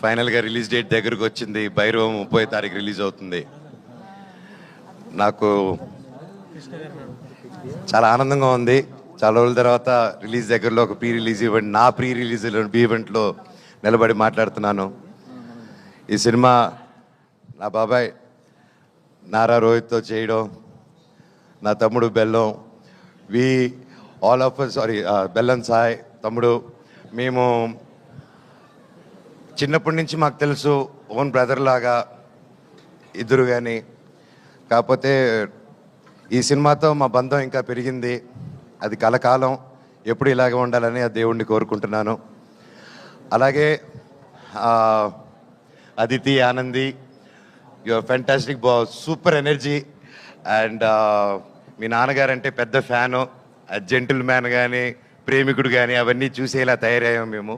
ఫైనల్గా release date దగ్గరకు వచ్చింది. భైరవం 30వ తారీఖు రిలీజ్ అవుతుంది. నాకు చాలా ఆనందంగా ఉంది. చాలా రోజుల తర్వాత రిలీజ్ దగ్గరలో ఒక ప్రీ రిలీజ్ ఈవెంట్, నా ప్రీ రిలీజ్ ఈవెంట్లో నిలబడి మాట్లాడుతున్నాను. ఈ సినిమా నా బాబాయ్ నారా రోహిత్తో చేయడం, నా తమ్ముడు బెల్లం, ఆల్ ఆఫ్ సారీ బెల్లం సాయ్ తమ్ముడు, మేము చిన్నప్పటి నుంచి మాకు తెలుసు, ఓన్ బ్రదర్ లాగా ఇద్దరు. కానీ కాకపోతే ఈ సినిమాతో మా బంధం ఇంకా పెరిగింది. అది కలకాలం ఎప్పుడు ఇలాగే ఉండాలని ఆ దేవుణ్ణి కోరుకుంటున్నాను. అలాగే Aditi, Anandi, your fantastic, super energy. And మీ నాన్నగారు అంటే పెద్ద ఫ్యాను. జెంటిల్ మ్యాన్ కానీ, ప్రేమికుడు కానీ అవన్నీ చూసేలా తయారయ్యాం మేము.